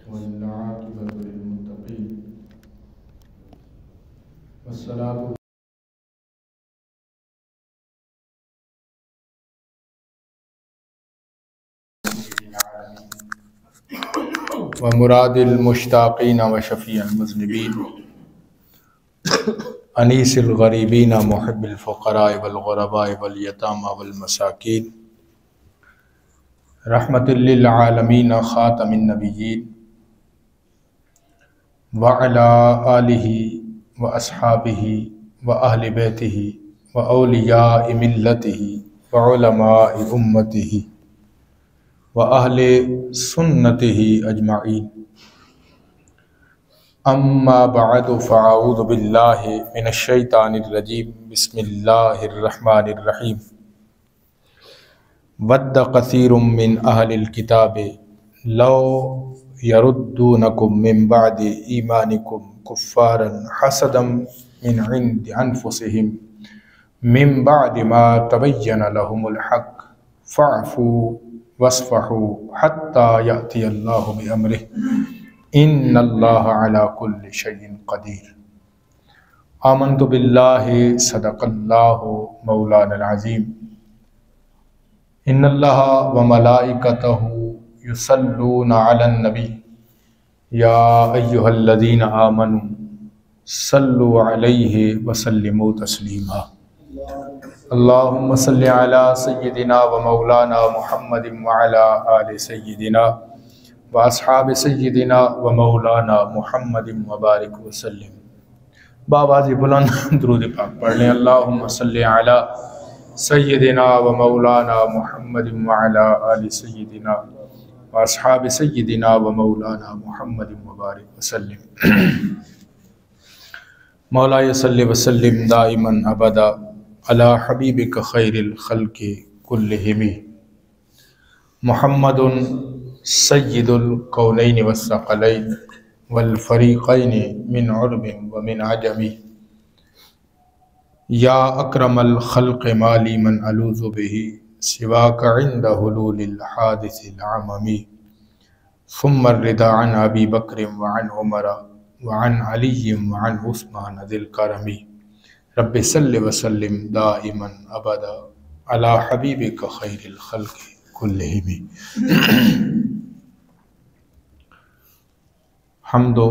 والعاقبة للمتقين والصلاة ومراد المشتاقين وشفيع المذنبين أنيس الغريبين محب الفقراء والغرباء واليتامى والمساكين رحمة للعالمين خاتم النبيين وعلى آله وأصحابه وأهل بيته وأولياء ملته وعلماء أمته وأهل سنته أجمعين أما بعد فأعوذ بالله من الشيطان الرجيم بسم الله الرحمن الرحيم ود كثير من أهل الكتاب لو يردونكم من بعد إيمانكم كفارا حسدا من عند أنفسهم من بعد ما تبين لهم الحق فاعفوا واصفحوا حتى يأتي الله بأمره إن الله على كل شيء قدير آمنت بالله صدق الله مولانا العظيم إن الله وملائكته يصلون على النبي يا أيها الذين آمنوا صلوا عليه وسلموا تسليما اللهم صل على سيدنا ومولانا محمد وعلى آل سيدنا وأصحاب سيدنا ومولانا محمد وبارک وسلم۔ بآواز بلند درود پاک پڑھ لیں۔ اللہم صلی علی سیدنا ومولانا محمد وعلى آل سيدنا واصحاب سيدنا ومولانا محمد وبارک وسلم۔ مولا صلی وسلم دائما ابدا علی حبیبک خیر الخلق کلہم محمد سید الکونین والثقلین والفریقین من عرب ومن عجم یا اکرم الخلق ما لی من الوذ به سواک عند حلول الحادث العمم ثم الرضا عن ابی بکر وعن عمر وعن علی وعن عثمان ذی الکرم رب صلی وسلم دائما ابدا علی حبیبک خیر الخلق کلہم۔ حمد و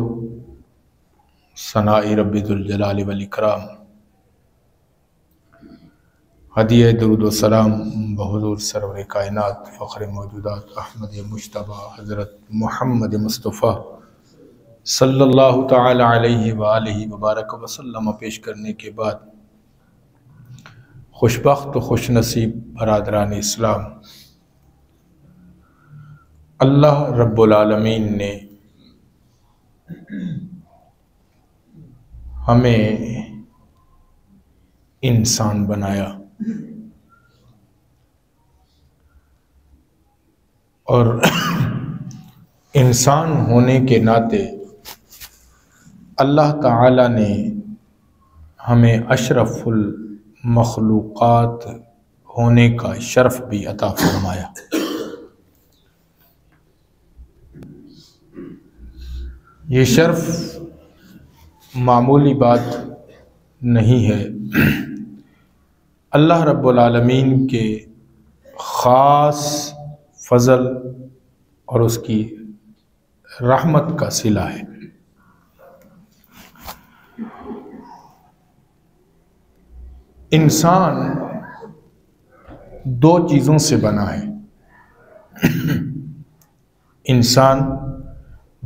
ثناء رب ذوالجلال والاکرام، ہدیہ درود و سلام بحضور سرور کائنات فخر موجودات احمد مجتبیٰ حضرت محمد مصطفیٰ صلی اللہ تعالی علیہ وآلہ وبارک وسلم پیش کرنے کے بعد، خوشبخت و خوش نصیب برادران اسلام، اللہ رب العالمین نے ہمیں انسان بنایا اور انسان ہونے کے ناطے اللہ تعالی نے ہمیں اشرف المخلوقات ہونے کا شرف بھی عطا فرمایا۔ یہ شرف معمولی بات نہیں ہے، اللہ رب العالمین کے خاص فضل اور اس کی رحمت کا صلہ ہے۔ انسان دو چیزوں سے بنا ہے، انسان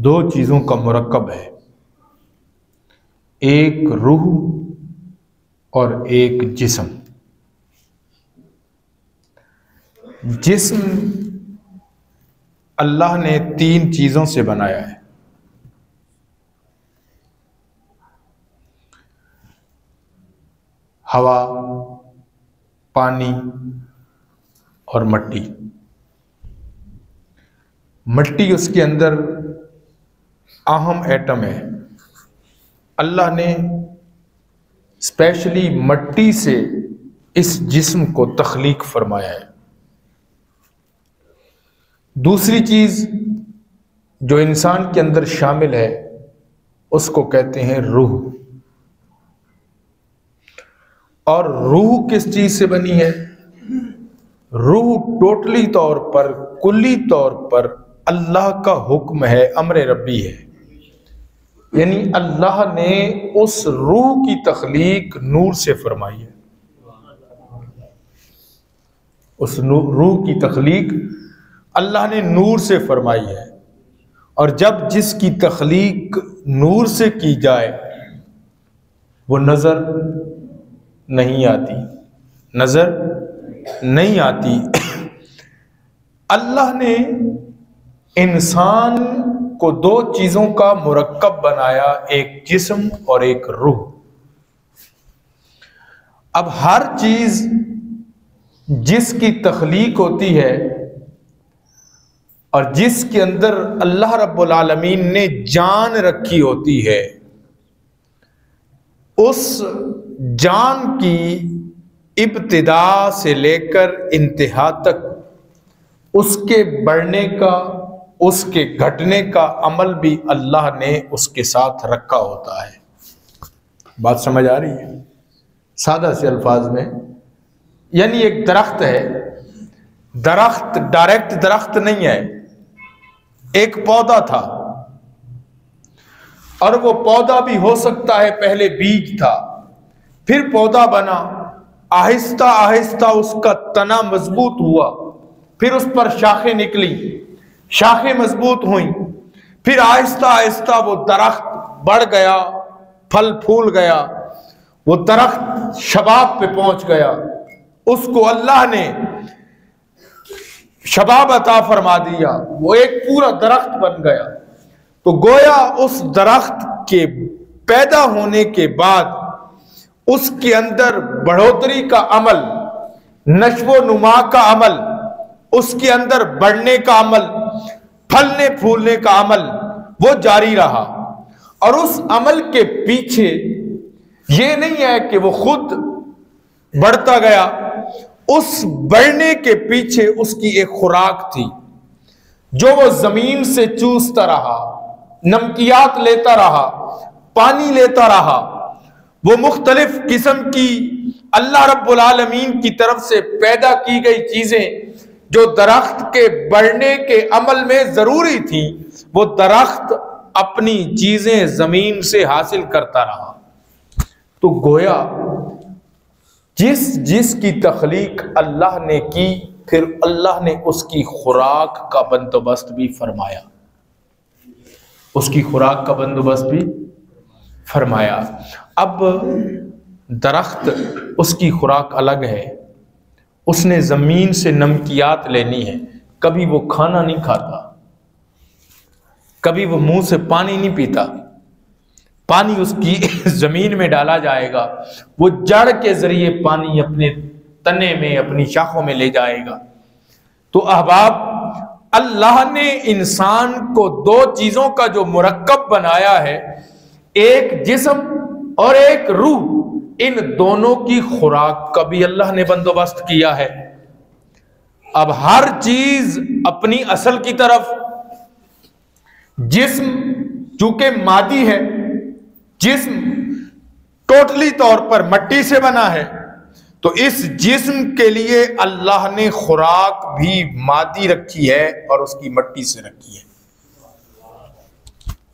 دو چیزوں کا مرکب ہے، ایک روح اور ایک جسم۔ جسم اللہ نے تین چیزوں سے بنایا ہے، ہوا، پانی اور مٹی۔ مٹی اس کے اندر اہم ایٹم ہے۔ اللہ نے اسپیشلی مٹی سے اس جسم کو تخلیق فرمایا ہے۔ دوسری چیز جو انسان کے اندر شامل ہے اس کو کہتے ہیں روح. اور روح کس چیز سے بنی ہے؟ روح ٹوٹلی طور پر، کلی طور پر اللہ کا حکم ہے، امر ربی ہے. یعنی اللہ نے اس روح کی تخلیق نور سے فرمائی ہے. اس روح کی تخلیق اللہ نے نور سے فرمائی ہے. اور جب جس کی تخلیق نور سے کی جائے وہ نظر نہیں آتی، نظر نہیں آتی. اللہ نے انسان کو دو چیزوں کا مرکب بنایا، ایک جسم اور ایک روح. اب ہر چیز جس کی تخلیق ہوتی ہے اور جس کے اندر اللہ رب العالمین نے جان رکھی ہوتی ہے، اس جان کی ابتدا سے لے کر انتہا تک اس کے بڑھنے کا، اس کے گھٹنے کا عمل بھی اللہ نے اس کے ساتھ رکھا ہوتا ہے. بات سمجھ آ رہی ہے؟ سادہ سے الفاظ میں، یعنی ایک درخت ہے، درخت ڈائریکٹ درخت نہیں ہے، ایک پودا تھا، اور وہ پودا بھی ہو سکتا ہے پہلے بیج تھا، پھر پودا بنا، آہستہ آہستہ اس کا تنا مضبوط ہوا، پھر اس پر شاخیں نکلی، شاخیں مضبوط ہوئیں، پھر آہستہ آہستہ وہ درخت بڑھ گیا، پھل پھول گیا، وہ درخت شباب پہ پہنچ گیا، اس کو اللہ نے شباب عطا فرما دیا، وہ ایک پورا درخت بن گیا. تو گویا اس درخت کے پیدا ہونے کے بعد اس کے اندر بڑھوتری کا عمل، نشو و نما کا عمل، اس کے اندر بڑھنے کا عمل، پھلنے پھولنے کا عمل وہ جاری رہا. اور اس عمل کے پیچھے یہ نہیں ہے کہ وہ خود بڑھتا گیا، اس بڑھنے کے پیچھے اس کی ایک خوراک تھی جو وہ زمین سے چوستا رہا، نمکیات لیتا رہا، پانی لیتا رہا. وہ مختلف قسم کی اللہ رب العالمین کی طرف سے پیدا کی گئی چیزیں جو درخت کے بڑھنے کے عمل میں ضروری تھی، وہ درخت اپنی چیزیں زمین سے حاصل کرتا رہا. تو گویا جس کی تخلیق اللہ نے کی، پھر اللہ نے اس کی خوراک کا بندوبست بھی فرمایا، اس کی خوراک کا بندوبست بھی فرمایا. اب درخت، اس کی خوراک الگ ہے، اس نے زمین سے نمکیات لینی ہے. کبھی وہ کھانا نہیں کھاتا، کبھی وہ منہ سے پانی نہیں پیتا، پانی اس کی زمین میں ڈالا جائے گا، وہ جڑ کے ذریعے پانی اپنے تنے میں، اپنی شاخوں میں لے جائے گا. تو احباب، اللہ نے انسان کو دو چیزوں کا جو مرکب بنایا ہے، ایک جسم اور ایک روح، ان دونوں کی خوراک کا بھی اللہ نے بندوبست کیا ہے. اب ہر چیز اپنی اصل کی طرف، جسم چونکہ مادی ہے، جسم ٹوٹلی طور پر مٹی سے بنا ہے، تو اس جسم کے لیے اللہ نے خوراک بھی مادی رکھی ہے اور اس کی مٹی سے رکھی ہے.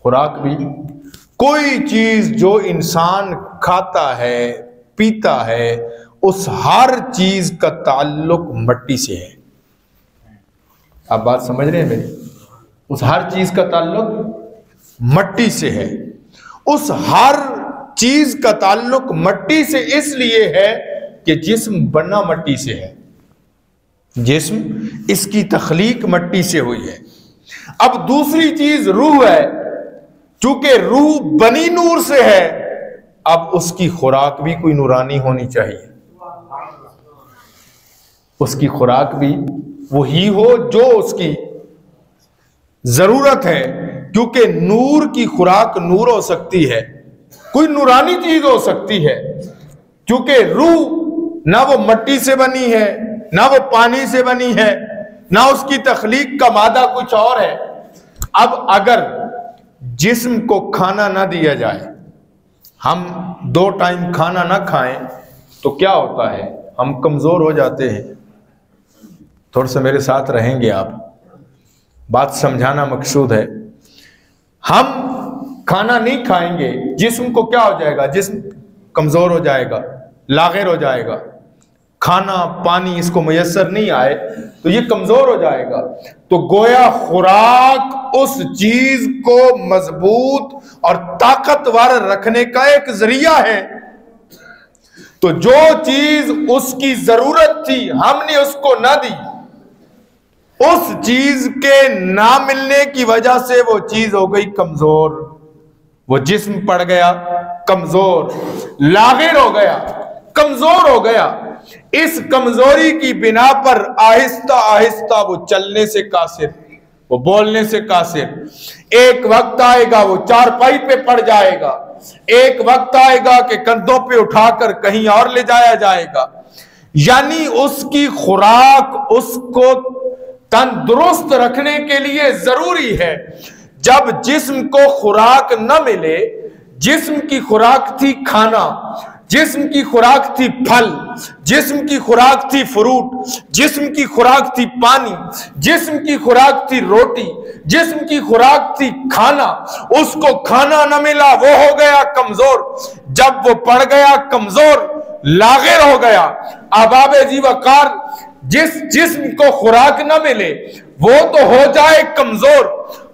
خوراک بھی، کوئی چیز جو انسان کھاتا ہے، پیتا ہے، اس ہر چیز کا تعلق مٹی سے ہے. آپ بات سمجھ رہے ہیں میری؟ اس ہر چیز کا تعلق مٹی سے ہے. اس ہر چیز کا تعلق مٹی سے اس لیے ہے کہ جسم بنا مٹی سے ہے، جسم، اس کی تخلیق مٹی سے ہوئی ہے. اب دوسری چیز روح ہے، چونکہ روح بنی نور سے ہے، اب اس کی خوراک بھی کوئی نورانی ہونی چاہیے، اس کی خوراک بھی وہی ہو جو اس کی ضرورت ہے. کیونکہ نور کی خوراک نور ہو سکتی ہے، کوئی نورانی چیز ہو سکتی ہے، کیونکہ روح نہ وہ مٹی سے بنی ہے، نہ وہ پانی سے بنی ہے، نہ اس کی تخلیق کا مادہ کچھ اور ہے۔ اب اگر جسم کو کھانا نہ دیا جائے، ہم 2 ٹائم کھانا نہ کھائیں تو کیا ہوتا ہے؟ ہم کمزور ہو جاتے ہیں۔ تھوڑا سا میرے ساتھ رہیں گے آپ، بات سمجھانا مقصود ہے۔ ہم کھانا نہیں کھائیں گے، جسم کو کیا ہو جائے گا؟ جسم کمزور ہو جائے گا، لاغر ہو جائے گا۔ کھانا پانی اس کو میسر نہیں آئے تو یہ کمزور ہو جائے گا۔ تو گویا خوراک اس چیز کو مضبوط اور طاقتور رکھنے کا ایک ذریعہ ہے۔ تو جو چیز اس کی ضرورت تھی ہم نے اس کو نہ دی، اس چیز کے نہ ملنے کی وجہ سے وہ چیز ہو گئی کمزور، وہ جسم پڑ گیا کمزور، لاغر ہو گیا، کمزور ہو گیا۔ اس کمزوری کی بنا پر آہستہ آہستہ وہ چلنے سے قاصر، وہ بولنے سے قاصر۔ ایک وقت آئے گا وہ چارپائی پہ پڑ جائے گا، ایک وقت آئے گا کہ کندھوں پہ اٹھا کر کہیں اور لے جایا جائے گا۔ یعنی اس کی خوراک اس کو تندرست رکھنے کے لیے ضروری ہے۔ جب جسم کو خوراک نہ ملے، جسم کی خوراک تھی کھانا، جسم کی خوراک تھی پھل، جسم کی خوراک تھی فروٹ، جسم کی خوراک تھی پانی، جسم کی خوراک تھی روٹی، جسم کی خوراک تھی کھانا، اس کو کھانا نہ ملا، وہ ہو گیا کمزور۔ جب وہ پڑ گیا کمزور، لاغر ہو گیا، احباب ذی وقار، جس جسم کو خوراک نہ ملے وہ تو ہو جائے کمزور۔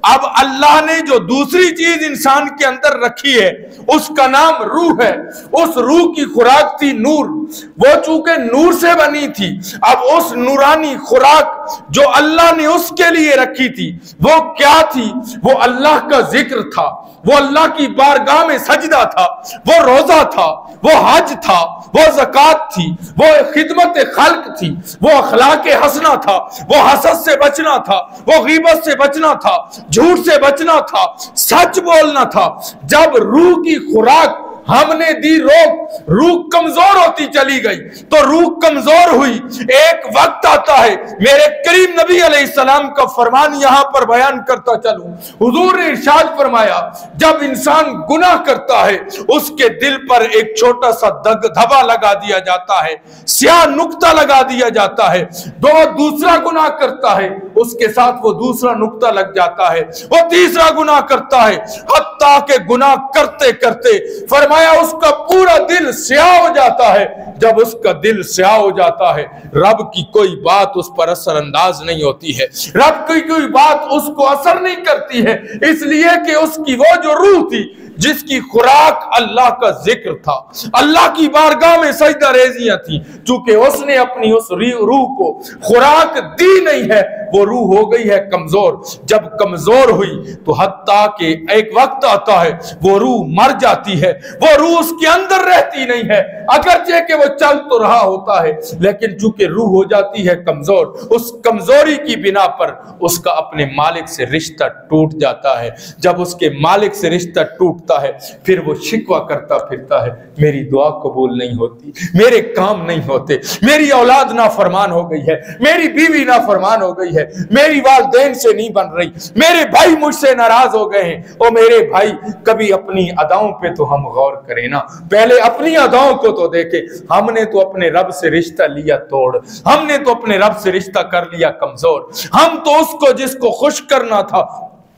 اب اللہ نے جو دوسری چیز انسان کے اندر رکھی ہے اس کا نام روح ہے۔ اس روح کی خوراک تھی نور، وہ چونکہ نور سے بنی تھی، اب اس نورانی خوراک جو اللہ نے اس کے لیے رکھی تھی وہ کیا تھی؟ وہ اللہ کا ذکر تھا، وہ اللہ کی بارگاہ میں سجدہ تھا، وہ روزہ تھا، وہ حج تھا، وہ زکوٰۃ تھی، وہ خدمت خلق تھی، وہ اخلاق حسنہ تھا، وہ حسد سے بچنا تھا، وہ غیبت سے بچنا تھا، جھوٹ سے بچنا تھا، سچ بولنا تھا۔ جب روح کی خوراک ہم نے دی روح کمزور ہوتی چلی گئی، تو روح کمزور ہوئی۔ ایک وقت آتا ہے، میرے کریم نبی علیہ السلام کا فرمان یہاں پر بیان کرتا چلوں، حضور نے ارشاد فرمایا جب انسان گناہ کرتا ہے اس کے دل پر ایک چھوٹا سا دھبا لگا دیا جاتا ہے، سیاہ نقطہ لگا دیا جاتا ہے۔ دوسرا گناہ کرتا ہے اس کے ساتھ وہ دوسرا نقطہ لگ جاتا ہے، وہ تیسرا گناہ کرتا ہے، حتیٰ کہ گناہ کرتے کرتے فرمایا اس کا پورا دل سیاہ ہو جاتا ہے۔ جب اس کا دل سیاہ ہو جاتا ہے رب کی کوئی بات اس پر اثر انداز نہیں ہوتی ہے، رب کی کوئی بات اس کو اثر نہیں کرتی ہے، اس لیے کہ اس کی وہ جو روح تھی جس کی خوراک اللہ کا ذکر تھا، اللہ کی بارگاہ میں سجدہ ریزیاں تھیں، چونکہ اس نے اپنی اس روح کو خوراک دی نہیں ہے، وہ روح ہو گئی ہے کمزور۔ جب کمزور ہوئی تو حتیٰ کہ ایک وقت آتا ہے وہ روح مر جاتی ہے، وہ روح اس کے اندر رہتی نہیں ہے، اگرچہ کہ وہ چل تو رہا ہوتا ہے، لیکن چونکہ روح ہو جاتی ہے کمزور، اس کمزوری کی بنا پر اس کا اپنے مالک سے رشتہ ٹوٹ جاتا ہے۔ جب اس کے مالک سے رشتہ ٹوٹتا ہے پھر وہ شکوہ کرتا پھرتا ہے، میری دعا قبول نہیں ہوتی، میرے کام نہیں ہوتے، میری اولاد نافرمان ہو گئی ہے، میری بیوی نافرمان ہو گئی ہے، میری والدین سے نہیں بن رہی، میرے بھائی مجھ سے ناراض ہو گئے ہیں۔ او میرے بھائی، کبھی اپنی اداؤں پہ تو ہم غور کریں نا، پہلے اپنی اداؤں کو تو دیکھیں۔ ہم نے تو اپنے رب سے رشتہ لیا توڑ، ہم نے تو اپنے رب سے رشتہ کر لیا کمزور، ہم تو اس کو جس کو خوش کرنا تھا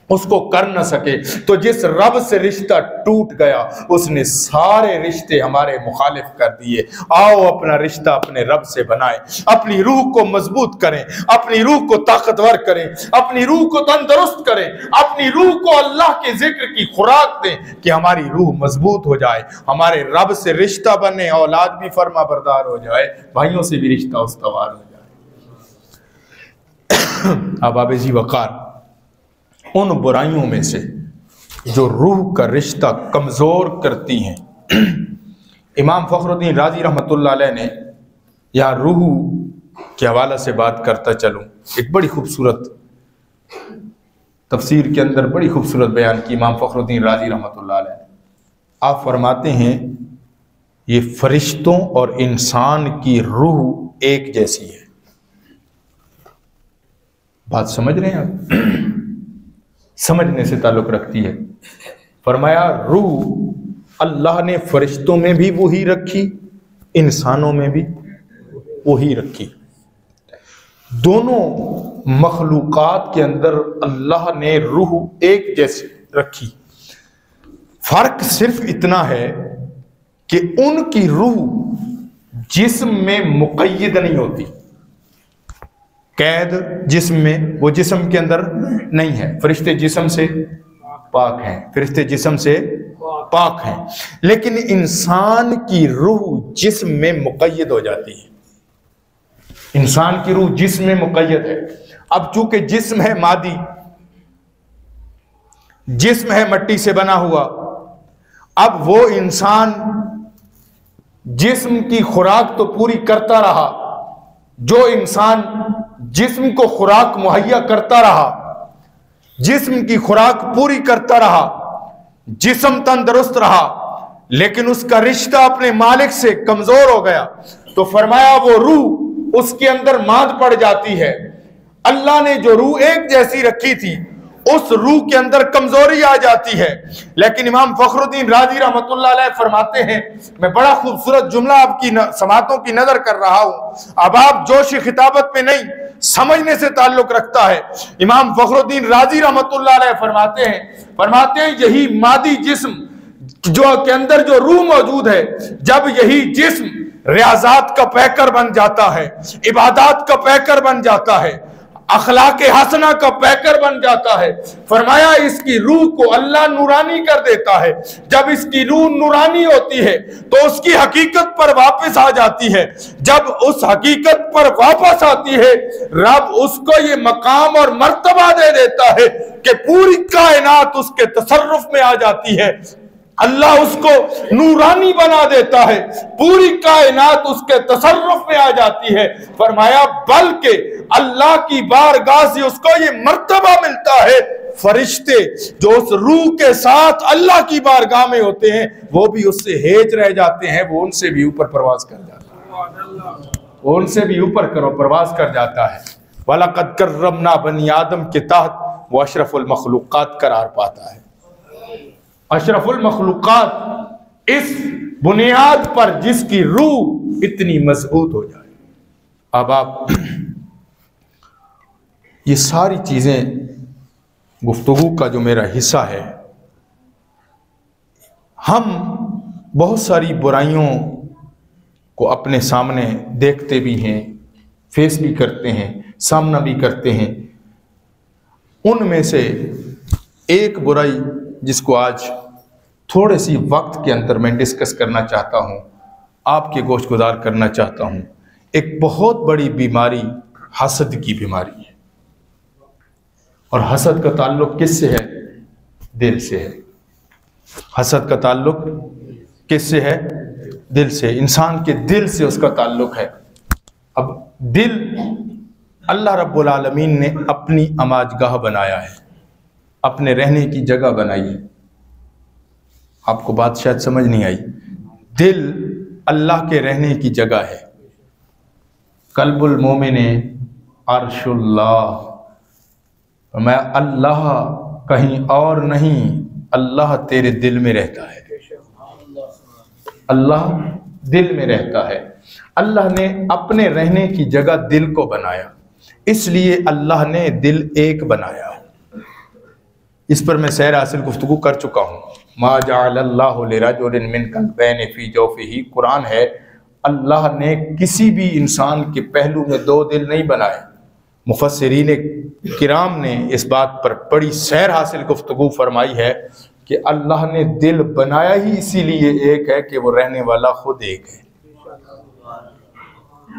اس کو کر نہ سکے، تو جس رب سے رشتہ ٹوٹ گیا اس نے سارے رشتے ہمارے مخالف کر دیے۔ آؤ اپنا رشتہ اپنے رب سے بنائیں، اپنی روح کو مضبوط کریں، اپنی روح کو طاقتور کریں، اپنی روح کو تندرست کریں، اپنی روح کو اللہ کے ذکر کی خوراک دیں کہ ہماری روح مضبوط ہو جائے، ہمارے رب سے رشتہ بنے، اولاد بھی فرما بردار ہو جائے، بھائیوں سے بھی رشتہ استوار ہو جائے۔ احباب ذی وقار، ان برائیوں میں سے جو روح کا رشتہ کمزور کرتی ہیں، امام فخر الدین رازی رحمۃ اللہ علیہ نے یا روح کے حوالے سے بات کرتا چلوں، ایک بڑی خوبصورت تفسیر کے اندر بڑی خوبصورت بیان کی امام فخر الدین رازی رحمۃ اللہ علیہ نے۔ آپ فرماتے ہیں یہ فرشتوں اور انسان کی روح ایک جیسی ہے، بات سمجھ رہے ہیں آپ؟ سمجھنے سے تعلق رکھتی ہے۔ فرمایا روح اللہ نے فرشتوں میں بھی وہی رکھی، انسانوں میں بھی وہی رکھی۔ دونوں مخلوقات کے اندر اللہ نے روح ایک جیسی رکھی، فرق صرف اتنا ہے کہ ان کی روح جسم میں مقید نہیں ہوتی، قید جسم میں، وہ جسم کے اندر نہیں ہے۔ فرشتے جسم سے پاک ہیں، فرشتے جسم سے پاک ہیں، لیکن انسان کی روح جسم میں مقید ہو جاتی ہے۔ انسان کی روح جسم میں مقید ہے۔ اب چونکہ جسم ہے مادی، جسم ہے مٹی سے بنا ہوا، اب وہ انسان جسم کی خوراک تو پوری کرتا رہا، جو انسان جسم کو خوراک مہیا کرتا رہا، جسم کی خوراک پوری کرتا رہا، جسم تندرست رہا، لیکن اس کا رشتہ اپنے مالک سے کمزور ہو گیا، تو فرمایا وہ روح اس کے اندر ماد پڑ جاتی ہے۔ اللہ نے جو روح ایک جیسی رکھی تھی اس روح کے اندر کمزوری آ جاتی ہے۔ لیکن امام فخر الدین رازی رحمۃ اللہ علیہ فرماتے ہیں، میں بڑا خوبصورت جملہ آپ کی سماعتوں کی نظر کر رہا ہوں، اب آپ جوش خطابت پہ نہیں، سمجھنے سے تعلق رکھتا ہے۔ امام فخر الدین رازی رحمۃ اللہ علیہ فرماتے ہیں یہی مادی جسم جو کے اندر جو روح موجود ہے، جب یہی جسم ریاضات کا پیکر بن جاتا ہے، عبادات کا پیکر بن جاتا ہے، اخلاق حسنہ کا پیکر بن جاتا ہے، فرمایا اس کی روح کو اللہ نورانی کر دیتا ہے۔ جب اس کی روح نورانی ہوتی ہے تو اس کی حقیقت پر واپس آ جاتی ہے، جب اس حقیقت پر واپس آتی ہے رب اس کو یہ مقام اور مرتبہ دے دیتا ہے کہ پوری کائنات اس کے تصرف میں آ جاتی ہے، اللہ اس کو نورانی بنا دیتا ہے، پوری کائنات اس کے تصرف میں آ جاتی ہے۔ فرمایا بلکہ اللہ کی بارگاہ سے اس کو یہ مرتبہ ملتا ہے، فرشتے جو اس روح کے ساتھ اللہ کی بارگاہ میں ہوتے ہیں وہ بھی اس سے ہیج رہ جاتے ہیں، وہ ان سے بھی اوپر پرواز کر جاتا ہے، وہ ان سے بھی اوپر پرواز کر جاتا ہے۔ وَلَقَدْ كَرَّمْنَا بَنِي آدم کے تحت وہ اشرف المخلوقات قرار پاتا ہے۔ اشرف المخلوقات اس بنیاد پر جس کی روح اتنی مضبوط ہو جائے۔ اب آپ یہ ساری چیزیں گفتگو کا جو میرا حصہ ہے، ہم بہت ساری برائیوں کو اپنے سامنے دیکھتے بھی ہیں، فیس بھی کرتے ہیں، سامنا بھی کرتے ہیں۔ ان میں سے ایک برائی جس کو آج تھوڑے سی وقت کے اندر میں ڈسکس کرنا چاہتا ہوں، آپ کے گوش گزار کرنا چاہتا ہوں، ایک بہت بڑی بیماری حسد کی بیماری ہے۔ اور حسد کا تعلق کس سے ہے؟ دل سے ہے۔ حسد کا تعلق کس سے ہے؟ دل سے۔ انسان کے دل سے اس کا تعلق ہے۔ اب دل اللہ رب العالمین نے اپنی اماجگاہ بنایا ہے، اپنے رہنے کی جگہ بنائی ہے۔ آپ کو بات شاید سمجھ نہیں آئی۔ دل اللہ کے رہنے کی جگہ ہے۔ قلب المومن عرش اللہ، میں اللہ کہیں اور نہیں، اللہ تیرے دل میں رہتا ہے، اللہ دل میں رہتا ہے۔ اللہ نے اپنے رہنے کی جگہ دل کو بنایا، اس لیے اللہ نے دل ایک بنایا۔ اس پر میں سیر حاصل گفتگو کر چکا ہوں۔ ما جعل اللہ لرجل من قلبین فی جوفہ، قرآن ہے، اللہ نے کسی بھی انسان کے پہلو میں دو دل نہیں بنائے۔ مفسرین کرام نے اس بات پر بڑی سیر حاصل گفتگو فرمائی ہے کہ اللہ نے دل بنایا ہی اسی لیے ایک ہے کہ وہ رہنے والا خود ایک ہے،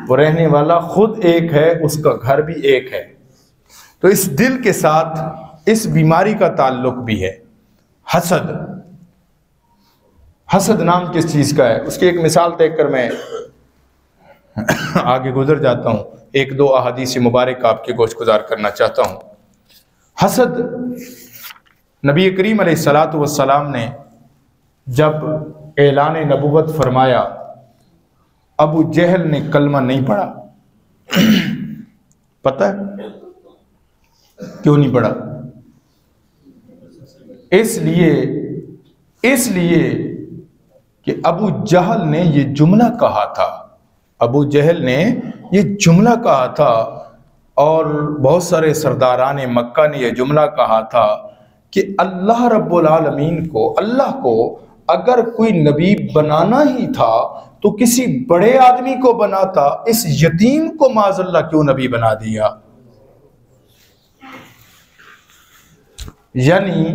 وہ رہنے والا خود ایک ہے، اس کا گھر بھی ایک ہے۔ تو اس دل کے ساتھ اس بیماری کا تعلق بھی ہے، حسد۔ حسد نام کس چیز کا ہے؟ اس کی ایک مثال دیکھ کر میں آگے گزر جاتا ہوں، ایک دو احادیث مبارک آپ کے گوش گزار کرنا چاہتا ہوں۔ حسد، نبی کریم علیہ السلام نے جب اعلان نبوت فرمایا، ابو جہل نے کلمہ نہیں پڑھا، پتہ ہے کیوں نہیں پڑھا؟ اس لیے کہ ابو جہل نے یہ جملہ کہا تھا، ابو جہل نے یہ جملہ کہا تھا، اور بہت سارے سرداران مکہ نے یہ جملہ کہا تھا کہ اللہ رب العالمین کو، اللہ کو اگر کوئی نبی بنانا ہی تھا تو کسی بڑے آدمی کو بناتا، اس یتیم کو معاذ اللہ کیوں نبی بنا دیا؟ یعنی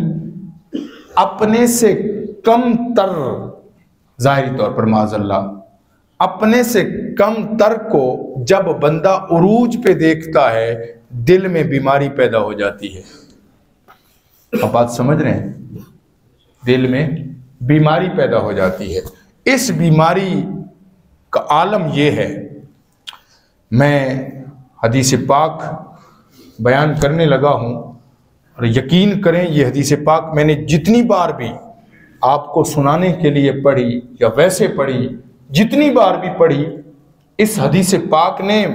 اپنے سے کم تر، ظاہری طور پر معاذ اللہ، اپنے سے کم تر کو جب بندہ عروج پہ دیکھتا ہے دل میں بیماری پیدا ہو جاتی ہے۔ آپ بات سمجھ رہے ہیں؟ دل میں بیماری پیدا ہو جاتی ہے۔ اس بیماری کا عالم یہ ہے، میں حدیث پاک بیان کرنے لگا ہوں، اور یقین کریں یہ حدیث پاک میں نے جتنی بار بھی آپ کو سنانے کے لیے پڑھی یا ویسے پڑھی، جتنی بار بھی پڑھی، اس حدیث پاک نے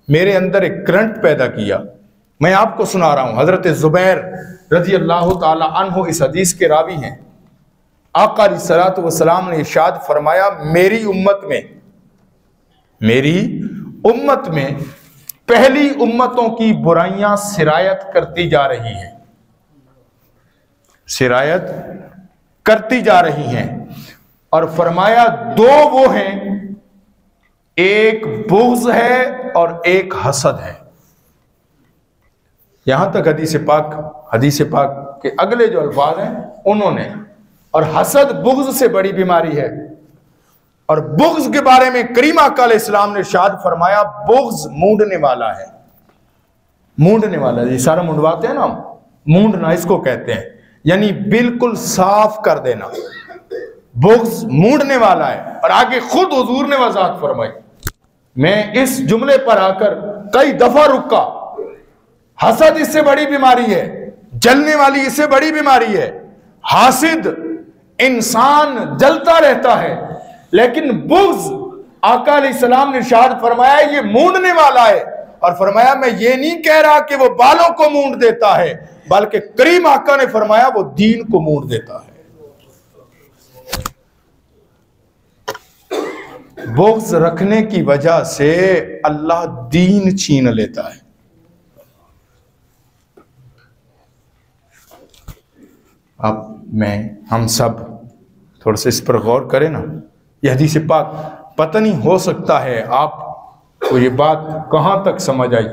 میرے اندر ایک کرنٹ پیدا کیا۔ میں آپ کو سنا رہا ہوں، حضرت زبیر رضی اللہ تعالی عنہ اس حدیث کے راوی ہیں۔ آقا علیہ الصلوۃ والسلام نے ارشاد فرمایا، میری امت میں پہلی امتوں کی برائیاں سرایت کرتی جا رہی ہیں، سرایت کرتی جا رہی ہیں، اور فرمایا دو وہ ہیں، ایک بغض ہے اور ایک حسد ہے۔ یہاں تک حدیث پاک کے اگلے جو الفاظ ہیں انہوں نے، اور حسد بغض سے بڑی بیماری ہے۔ اور بغض کے بارے میں کریم آقا علیہ السلام نے ارشاد فرمایا، بغض مونڈنے والا ہے، مونڈنے والا ہے، یہ سارا منڈواتے ہیں نا ہم، مونڈنا اس کو کہتے ہیں، یعنی بالکل صاف کر دینا، بغض مونڈنے والا ہے۔ اور آگے خود حضور نے وضاحت فرمائی، میں اس جملے پر آ کر کئی دفعہ رکا، حسد اس سے بڑی بیماری ہے، جلنے والی اس سے بڑی بیماری ہے۔ حاسد انسان جلتا رہتا ہے، لیکن بغض آقا علیہ السلام نے ارشاد فرمایا یہ مونڈنے والا ہے، اور فرمایا میں یہ نہیں کہہ رہا کہ وہ بالوں کو مونڈ دیتا ہے، بلکہ کریم آقا نے فرمایا وہ دین کو مونڈ دیتا ہے۔ بغض رکھنے کی وجہ سے اللہ دین چھین لیتا ہے۔ اب ہم سب تھوڑا سا اس پر غور کریں نا، یہ حدیث پاک پتہ نہیں ہو سکتا ہے آپ کو یہ بات کہاں تک سمجھ آئی،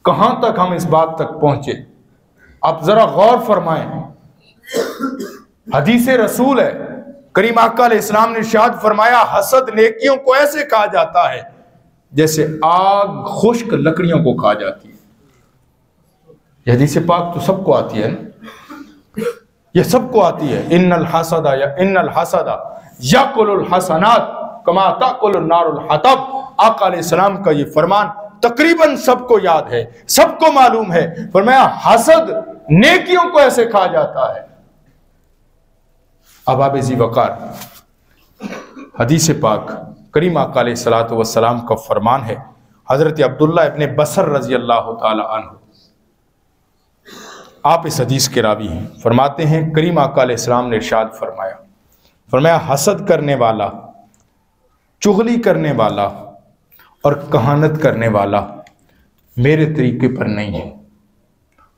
کہاں تک ہم اس بات تک پہنچے۔ آپ ذرا غور فرمائیں، حدیث رسول ہے، کریم آقا علیہ السلام نے ارشاد فرمایا، حسد نیکیوں کو ایسے کہا جاتا ہے جیسے آگ خشک لکڑیوں کو کھا جاتی ہے۔ یہ حدیث پاک تو سب کو آتی ہے نا، یہ سب کو آتی ہے، ان الحسد یاکل الحسنات کما تاکل النار الحطب۔ آقا علیہ السلام کا یہ فرمان تقریباً سب کو یاد ہے، سب کو معلوم ہے۔ فرمایا حسد نیکیوں کو ایسے کھا جاتا ہے۔ اب آپ ذی وقار حدیث پاک کریم آقا علیہ الصلوۃ والسلام کا فرمان ہے، حضرت عبداللہ ابن بصر رضی اللہ تعالی عنہ، آپ اس حدیث کے راوی ہیں، فرماتے ہیں کریم آقا علیہ السلام نے ارشاد فرمایا حسد کرنے والا، چغلی کرنے والا اور کہانت کرنے والا میرے طریقے پر نہیں ہے،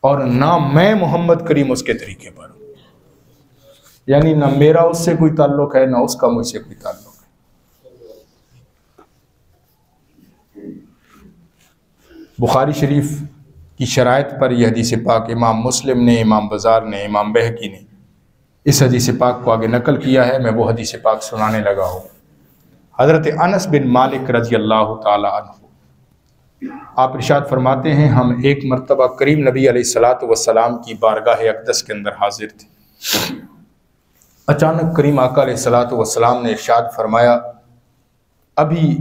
اور نہ میں محمد کریم اس کے طریقے پر ہوں، یعنی نہ میرا اس سے کوئی تعلق ہے، نہ اس کا مجھ سے کوئی تعلق ہے۔ بخاری شریف کی شرائط پر یہ حدیث پاک امام مسلم نے، امام بزار نے، امام بہقی نے اس حدیث پاک کو آگے نقل کیا ہے۔ میں وہ حدیث پاک سنانے لگا ہوں۔ حضرت انس بن مالک رضی اللہ تعالی عنہ آپ ارشاد فرماتے ہیں، ہم ایک مرتبہ کریم نبی علیہ الصلوۃ والسلام کی بارگاہ اقدس کے اندر حاضر تھے۔ اچانک کریم آقا علیہ الصلوۃ والسلام نے ارشاد فرمایا، ابھی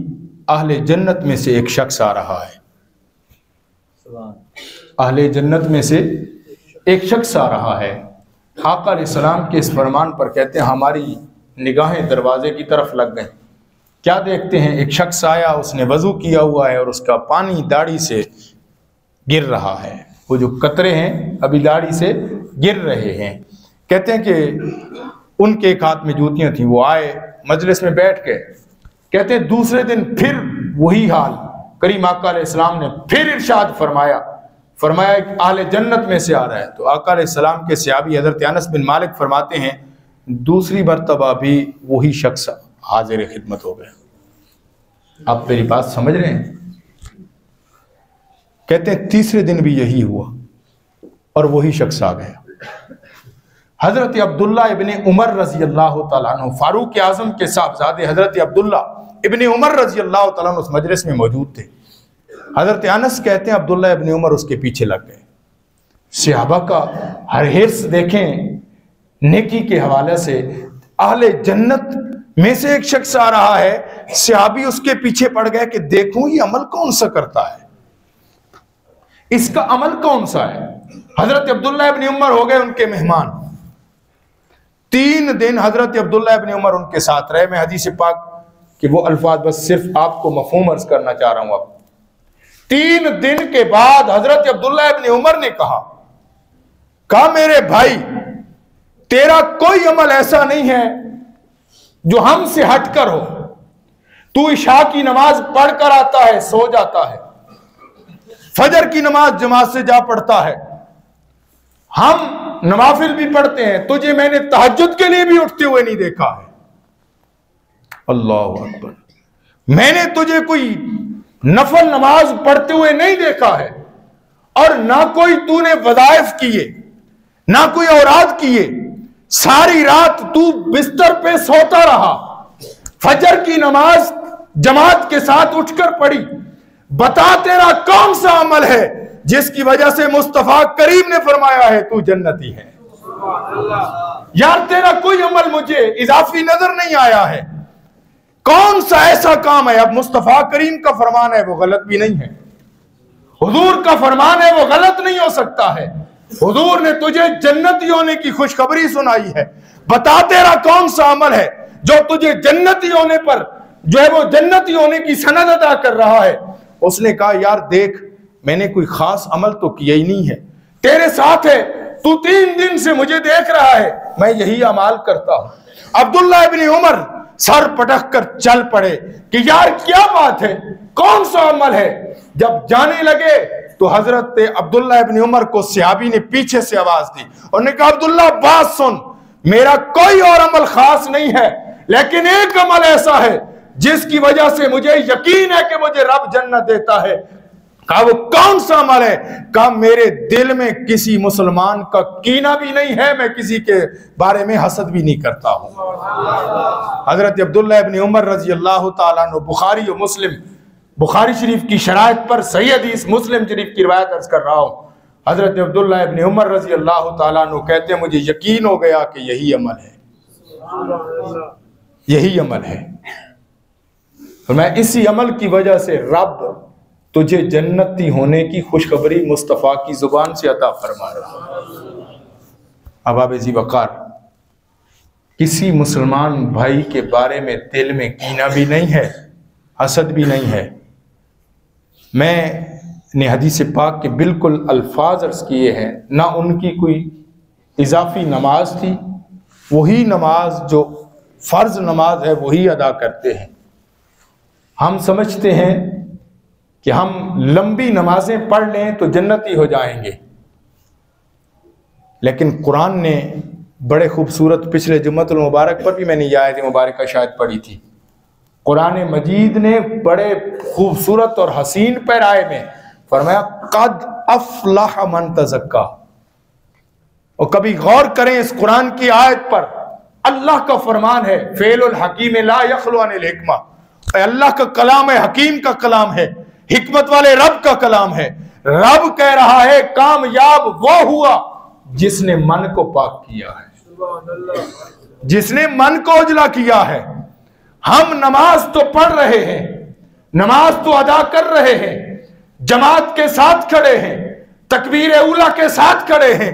اہل جنت میں سے ایک شخص آ رہا ہے، اہل جنت میں سے ایک شخص آ رہا ہے۔ آقا علیہ السلام کے اس فرمان پر کہتے ہیں ہماری نگاہیں دروازے کی طرف لگ گئیں۔ کیا دیکھتے ہیں؟ ایک شخص آیا، اس نے وضو کیا ہوا ہے اور اس کا پانی داڑھی سے گر رہا ہے، وہ جو قطرے ہیں ابھی داڑھی سے گر رہے ہیں. کہتے ہیں کہ ان کے ایک ہاتھ میں جوتیاں تھیں. وہ آئے مجلس میں بیٹھ کے, کہتے ہیں دوسرے دن پھر وہی حال. کریم آقا علیہ السلام نے پھر ارشاد فرمایا کہ اہل جنت میں سے آ رہا ہے. تو آقا علیہ السلام کے صحابی حضرت انس بن مالک فرماتے ہیں دوسری مرتبہ بھی وہی شخص حاضر خدمت ہو گیا. آپ میری بات سمجھ رہے ہیں؟ کہتے ہیں تیسرے دن بھی یہی ہوا اور وہی شخص آ گیا. حضرت عبداللہ ابن عمر رضی اللہ تعالیٰ عنہ, فاروق اعظم کے صاحبزادے حضرت عبداللہ ابن عمر رضی اللہ تعالیٰ عنہ اس مجلس میں موجود تھے. حضرت انس کہتے ہیں عبداللہ ابن عمر اس کے پیچھے لگ گئے. صحابہ کا ہر حرص دیکھیں نیکی کے حوالے سے. اہل جنت میں سے ایک شخص آ رہا ہے, صحابی اس کے پیچھے پڑ گئے کہ دیکھوں یہ عمل کون سا کرتا ہے, اس کا عمل کون سا ہے. حضرت عبداللہ ابن عمر ہو گئے ان کے مہمان. 3 دن حضرت عبداللہ ابن عمر ان کے ساتھ رہے. میں حدیث پاک کہ وہ الفاظ بس صرف آپ کو مفہوم عرض کرنا چاہ رہا ہوں. اب 3 دن کے بعد حضرت عبداللہ ابن عمر نے کہا میرے بھائی تیرا کوئی عمل ایسا نہیں ہے جو ہم سے ہٹ کر ہو. تو عشاء کی نماز پڑھ کر آتا ہے, سو جاتا ہے, فجر کی نماز جماعت سے جا پڑھتا ہے, ہم نوافل بھی پڑھتے ہیں, تجھے میں نے تہجد کے لیے بھی اٹھتے ہوئے نہیں دیکھا ہے. اللہ اکبر. میں نے تجھے کوئی نفل نماز پڑھتے ہوئے نہیں دیکھا ہے, اور نہ کوئی تو نے وظائف کیے, نہ کوئی اوراد کیے. ساری رات تو بستر پہ سوتا رہا, فجر کی نماز جماعت کے ساتھ اٹھ کر پڑھی. بتا تیرا کون سا عمل ہے جس کی وجہ سے مصطفیٰ کریم نے فرمایا ہے تو جنتی ہے. یار تیرا کوئی عمل مجھے اضافی نظر نہیں آیا ہے. کون سا ایسا کام ہے؟ اب مصطفیٰ کریم کا فرمان ہے وہ غلط بھی نہیں ہے, حضور کا فرمان ہے وہ غلط نہیں ہو سکتا ہے. حضور نے تجھے جنتی ہونے کی خوشخبری سنائی ہے. بتا تیرا کون سا عمل ہے جو تجھے جنتی ہونے پر جو ہے وہ جنتی ہونے کی سند ادا کر رہا ہے. اس نے کہا یار دیکھ میں نے کوئی خاص عمل تو کیا ہی نہیں ہے, تیرے ساتھ ہے, تو 3 دن سے مجھے دیکھ رہا ہے, میں یہی اعمال کرتا ہوں. عبداللہ ابن عمر سر پٹک کر چل پڑے کہ یار کیا بات ہے, کون سا عمل ہے. جب جانے لگے تو حضرت عبداللہ ابن عمر کو صحابی نے پیچھے سے آواز دی اور نے کہا عبداللہ بات سن, میرا کوئی اور عمل خاص نہیں ہے, لیکن ایک عمل ایسا ہے جس کی وجہ سے مجھے یقین ہے کہ مجھے رب جنت دیتا ہے. کہا وہ کون سا عمل ہے؟ کہا میرے دل میں کسی مسلمان کا کینہ بھی نہیں ہے, میں کسی کے بارے میں حسد بھی نہیں کرتا ہوں. حضرت عبداللہ ابن عمر رضی اللہ تعالیٰ عنہ, بخاری و مسلم, بخاری شریف کی شرائط پر صحیح حدیث, مسلم شریف کی روایت عرض کر رہا ہوں. حضرت عبداللہ ابن عمر رضی اللہ تعالیٰ عنہ کہتے ہیں مجھے یقین ہو گیا کہ یہی عمل ہے, یہی عمل ہے. میں اسی عمل کی وجہ سے رب تجھے جنتی ہونے کی خوشخبری مصطفیٰ کی زبان سے عطا فرما رہا. اب آپ ذی وقار کسی مسلمان بھائی کے بارے میں دل میں کینہ بھی نہیں ہے, حسد بھی نہیں ہے. میں نے حدیث پاک کے بالکل الفاظ عرض کیے ہیں, نہ ان کی کوئی اضافی نماز تھی, وہی نماز جو فرض نماز ہے وہی ادا کرتے ہیں. ہم سمجھتے ہیں کہ ہم لمبی نمازیں پڑھ لیں تو جنتی ہو جائیں گے, لیکن قرآن نے بڑے خوبصورت, پچھلے جمعۃ المبارک پر بھی میں نے یہ آیت مبارکہ شاید پڑھی تھی, قرآن مجید نے بڑے خوبصورت اور حسین پیرائے میں فرمایا قد افلح من تزکا. اور کبھی غور کریں اس قرآن کی آیت پر, اللہ کا فرمان ہے فعل الحکیم لا یخلو عن الحکمہ, اللہ کا کلام ہے, حکیم کا کلام ہے, حکمت والے رب کا کلام ہے. رب کہہ رہا ہے کامیاب وہ ہوا جس نے من کو پاک کیا ہے, جس نے من کو اجلا کیا ہے. ہم نماز تو پڑھ رہے ہیں, نماز تو ادا کر رہے ہیں, جماعت کے ساتھ کھڑے ہیں, تکبیر اولا کے ساتھ کھڑے ہیں,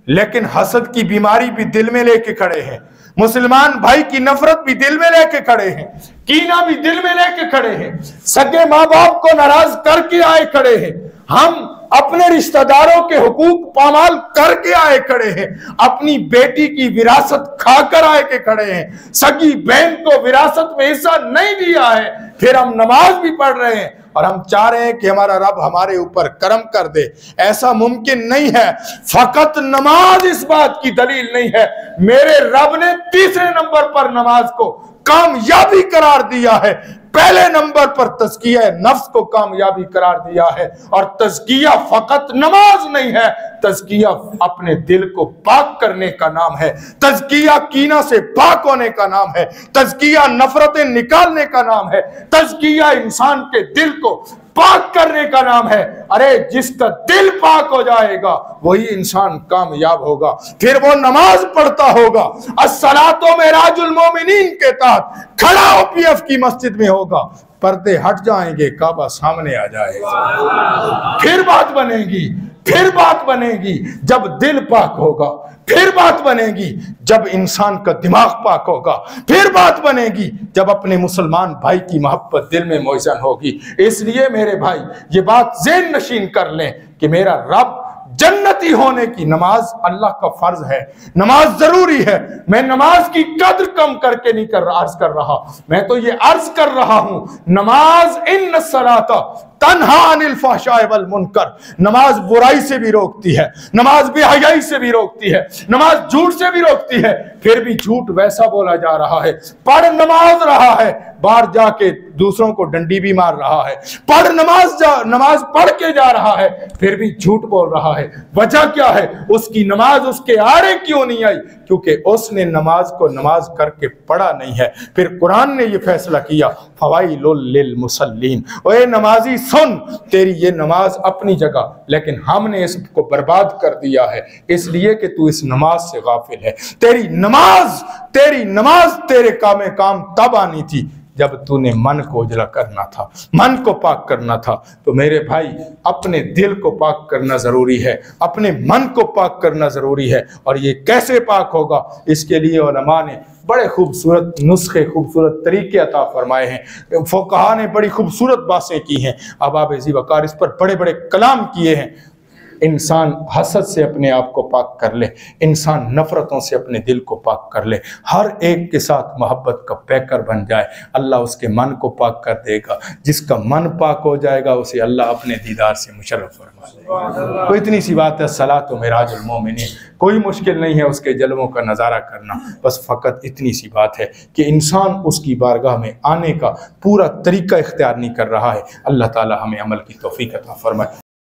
لیکن حسد کی بیماری بھی دل میں لے کے کھڑے ہیں, مسلمان بھائی کی نفرت بھی دل میں لے کے کھڑے ہیں, کینہ بھی دل میں لے کے کھڑے ہیں, سگے ماں باپ کو ناراض کر کے آئے کھڑے ہیں. ہم اپنے رشتہ داروں کے حقوق پامال کر کے آئے کھڑے ہیں، اپنی بیٹی کی وراثت کھا کر آئے کے کھڑے ہیں، سگی بہن کو وراثت میں حصہ نہیں دیا ہے، پھر ہم نماز بھی پڑھ رہے ہیں اور ہم چاہ رہے ہیں کہ ہمارا رب ہمارے اوپر کرم کر دے۔ ایسا ممکن نہیں ہے۔ فقط نماز اس بات کی دلیل نہیں ہے، میرے رب نے تیسرے نمبر پر نماز کو کامیابی قرار دیا ہے، پہلے نمبر پر تزکیہ نفس کو کامیابی قرار دیا ہے، اور تزکیہ فقط نماز نہیں ہے، تزکیہ اپنے دل کو پاک کرنے کا نام ہے، تزکیہ کینہ سے پاک ہونے کا نام ہے، تزکیہ نفرتیں نکالنے کا نام ہے، تزکیہ انسان کے دل کو پاک کرنے کا نام ہے۔ ارے جس کا دل پاک ہو جائے گا وہی انسان کامیاب ہوگا، پھر وہ نماز پڑھتا ہوگا، الصلاۃ معراج المومنین کے تحت کھڑا ہو پی ایف کی مسجد میں ہوگا، پردے ہٹ جائیں گے، کعبہ سامنے آ جائے گا، پھر بات بنے گی، پھر بات بنے گی جب دل پاک ہوگا، پھر بات بنے گی جب انسان کا دماغ پاک ہوگا، پھر بات بنے گی جب اپنے مسلمان بھائی کی محبت دل میں موزن ہوگی۔ اس لیے میرے بھائی یہ بات ذہن نشین کر لیں کہ میرا رب جنتی ہونے کی نماز اللہ کا فرض ہے، نماز ضروری ہے۔ میں نماز کی قدر کم کر کے نہیں عرض کر رہا، میں تو یہ عرض کر رہا ہوں نماز ان الصلاۃ تنہا عن الفحشاء والمنکر، نماز برائی سے بھی روکتی ہے، نماز بے حیائی سے بھی روکتی ہے، نماز جھوٹ سے بھی روکتی ہے، پھر بھی جھوٹ ویسا بولا جا رہا ہے، پڑھ نماز رہا ہے، باہر جا کے دوسروں کو ڈنڈی بھی مار رہا ہے، پڑھ نماز پڑھ کے جا رہا ہے، پھر بھی جھوٹ بول رہا ہے۔ وجہ کیا ہے؟ اس کی نماز اس کے آڑے کیوں نہیں آئی؟ کیونکہ اس نے نماز کو نماز کر کے پڑھا نہیں ہے۔ پھر قرآن نے یہ فیصلہ کیا فوائل للمصلین، اے نمازی سن، تیری یہ نماز اپنی جگہ، لیکن ہم نے اس کو برباد کر دیا ہے اس لیے کہ تو اس نماز سے غافل ہے۔ تیری نماز تیرے کام تب آنی تھی جب تو نے من کو اجلا کرنا تھا، من کو پاک کرنا تھا۔ تو میرے بھائی اپنے دل کو پاک کرنا ضروری ہے، اپنے من کو پاک کرنا ضروری ہے، اور یہ کیسے پاک ہوگا؟ اس کے لیے علماء نے بڑے خوبصورت نسخے، خوبصورت طریقے عطا فرمائے ہیں، فقہاء نے بڑی خوبصورت باتیں کی ہیں، اباب ذی وقار اس پر بڑے بڑے کلام کیے ہیں۔ انسان حسد سے اپنے آپ کو پاک کر لے، انسان نفرتوں سے اپنے دل کو پاک کر لے، ہر ایک کے ساتھ محبت کا پیکر بن جائے، اللہ اس کے من کو پاک کر دے گا۔ جس کا من پاک ہو جائے گا اسے اللہ اپنے دیدار سے مشرف فرما دے گا۔ کوئی اتنی سی بات ہے، الصلاۃ معراج المومنین، کوئی مشکل نہیں ہے اس کے جلووں کا نظارہ کرنا، بس فقط اتنی سی بات ہے کہ انسان اس کی بارگاہ میں آنے کا پورا طریقہ اختیار نہیں کر رہا ہے۔ اللہ تعالی ہمیں عمل کی توفیق عطا فرمائے۔